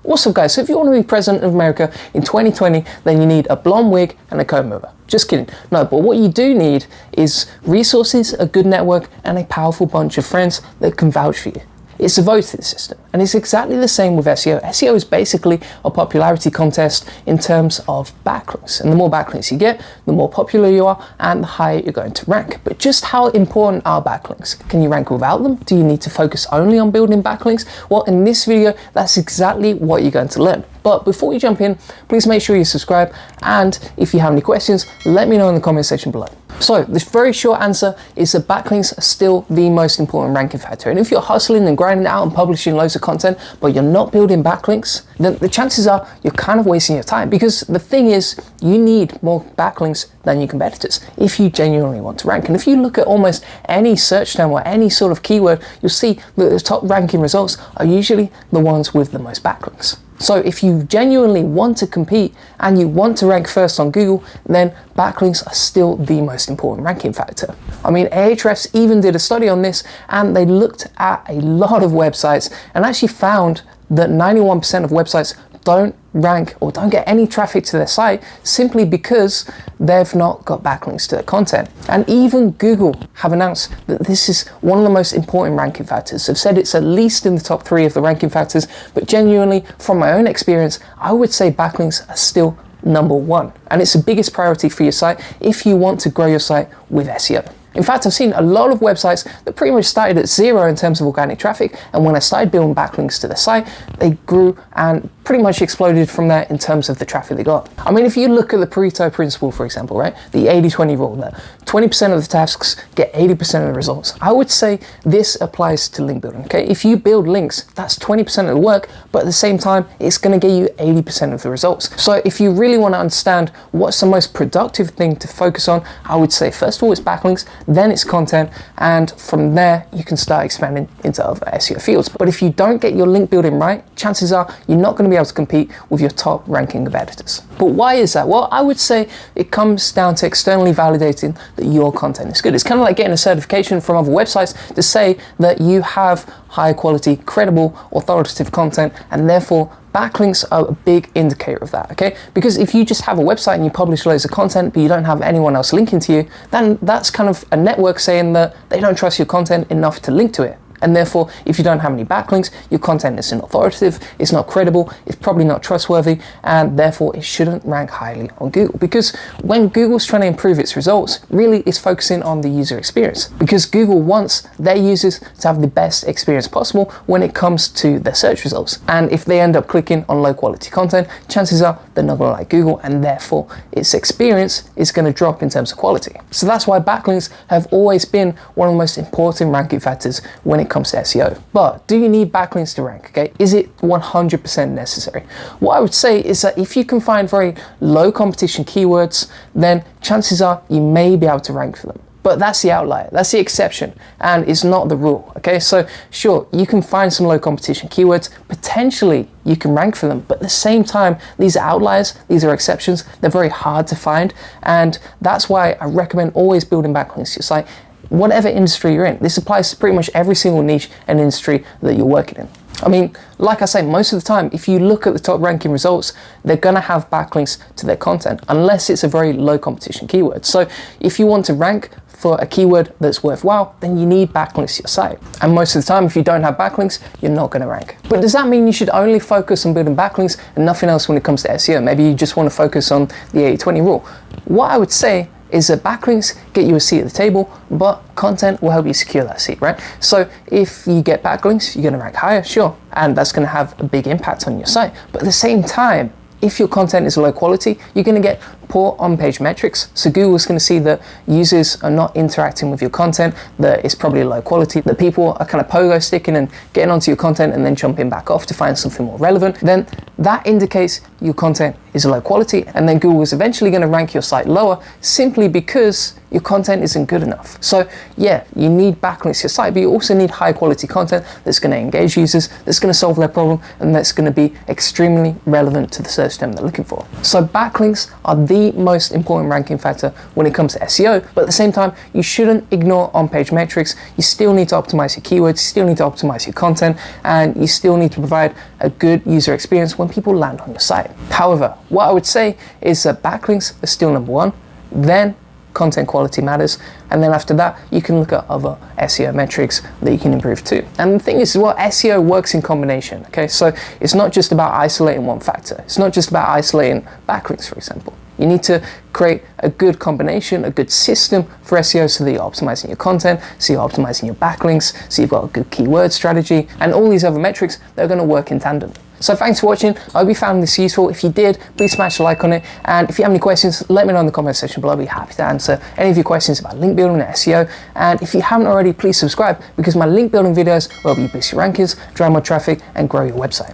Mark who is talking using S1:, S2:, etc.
S1: Also guys, so if you want to be president of America in 2020, then you need a blonde wig and a comb over. Just kidding. No, but what you do need is resources, a good network, and a powerful bunch of friends that can vouch for you. It's a voting system, and it's exactly the same with SEO. SEO is basically a popularity contest in terms of backlinks, and the more backlinks you get, the more popular you are, and the higher you're going to rank. But just how important are backlinks? Can you rank without them? Do you need to focus only on building backlinks? Well, in this video, that's exactly what you're going to learn. But before you jump in, please make sure you subscribe, and if you have any questions, let me know in the comment section below. So the very short answer is that backlinks are still the most important ranking factor. And if you're hustling and grinding out and publishing loads of content, but you're not building backlinks, then the chances are you're kind of wasting your time, because the thing is, you need more backlinks than your competitors if you genuinely want to rank. And if you look at almost any search term or any sort of keyword, you'll see that the top ranking results are usually the ones with the most backlinks. So if you genuinely want to compete and you want to rank first on Google, then backlinks are still the most important ranking factor. I mean, Ahrefs even did a study on this, and they looked at a lot of websites and actually found that 91% of websites don't rank or don't get any traffic to their site simply because they've not got backlinks to their content. And even Google have announced that this is one of the most important ranking factors. They've said it's at least in the top 3 of the ranking factors, but genuinely, from my own experience, I would say backlinks are still number 1. And it's the biggest priority for your site if you want to grow your site with SEO. In fact, I've seen a lot of websites that pretty much started at 0 in terms of organic traffic, and when I started building backlinks to the site, they grew and pretty much exploded from there in terms of the traffic they got. I mean, if you look at the Pareto Principle, for example, right? The 80-20 rule, that 20% of the tasks get 80% of the results. I would say this applies to link building, okay? If you build links, that's 20% of the work, but at the same time, it's gonna get you 80% of the results. So if you really wanna understand what's the most productive thing to focus on, I would say, first of all, it's backlinks, then it's content, and from there, you can start expanding into other SEO fields. But if you don't get your link building right, chances are you're not gonna be able to compete with your top ranking competitors. But why is that? Well, I would say it comes down to externally validating that your content is good. It's kind of like getting a certification from other websites to say that you have high quality, credible, authoritative content, and therefore backlinks are a big indicator of that, okay? Because if you just have a website and you publish loads of content, but you don't have anyone else linking to you, then that's kind of a network saying that they don't trust your content enough to link to it. And therefore, if you don't have any backlinks, your content isn't authoritative, it's not credible, it's probably not trustworthy, and therefore it shouldn't rank highly on Google. Because when Google's trying to improve its results, really it's focusing on the user experience. Because Google wants their users to have the best experience possible when it comes to their search results. And if they end up clicking on low quality content, chances are they're not gonna like Google, and therefore its experience is gonna drop in terms of quality. So that's why backlinks have always been one of the most important ranking factors when it comes to SEO. But do you need backlinks to rank, okay? Is it 100% necessary? What I would say is that if you can find very low competition keywords, then chances are you may be able to rank for them. But that's the outlier, that's the exception, and it's not the rule, okay? So sure, you can find some low competition keywords, potentially you can rank for them, but at the same time, these are outliers, these are exceptions, they're very hard to find, and that's why I recommend always building backlinks to your site, whatever industry you're in. This applies to pretty much every single niche and industry that you're working in. I mean, like I say, most of the time, if you look at the top ranking results, they're gonna have backlinks to their content, unless it's a very low competition keyword. So if you want to rank for a keyword that's worthwhile, then you need backlinks to your site. And most of the time, if you don't have backlinks, you're not gonna rank. But does that mean you should only focus on building backlinks and nothing else when it comes to SEO? Maybe you just wanna focus on the 80-20 rule. What I would say is that backlinks get you a seat at the table, but content will help you secure that seat, right? So if you get backlinks, you're gonna rank higher, sure, and that's gonna have a big impact on your site. But at the same time, if your content is low quality, you're gonna get poor on-page metrics. So Google's gonna see that users are not interacting with your content, that it's probably low quality, that people are kind of pogo sticking and getting onto your content and then jumping back off to find something more relevant. Then that indicates your content is low quality, and then Google is eventually going to rank your site lower simply because your content isn't good enough. So yeah, you need backlinks to your site, but you also need high quality content that's going to engage users, that's going to solve their problem, and that's going to be extremely relevant to the search term they're looking for. So backlinks are the most important ranking factor when it comes to SEO, but at the same time, you shouldn't ignore on-page metrics. You still need to optimize your keywords, you still need to optimize your content, and you still need to provide a good user experience when people land on your site. However, what I would say is that backlinks are still number one, then content quality matters, and then after that you can look at other SEO metrics that you can improve too. And the thing is, well, SEO works in combination, okay? So it's not just about isolating one factor. It's not just about isolating backlinks, for example. You need to create a good combination, a good system for SEO, so that you're optimizing your content, so you're optimizing your backlinks, so you've got a good keyword strategy, and all these other metrics that are going to work in tandem. So thanks for watching. I hope you found this useful. If you did, please smash a like on it. And if you have any questions, let me know in the comment section below. I'll be happy to answer any of your questions about link building and SEO. And if you haven't already, please subscribe, because my link building videos will help you boost your rankings, drive more traffic, and grow your website.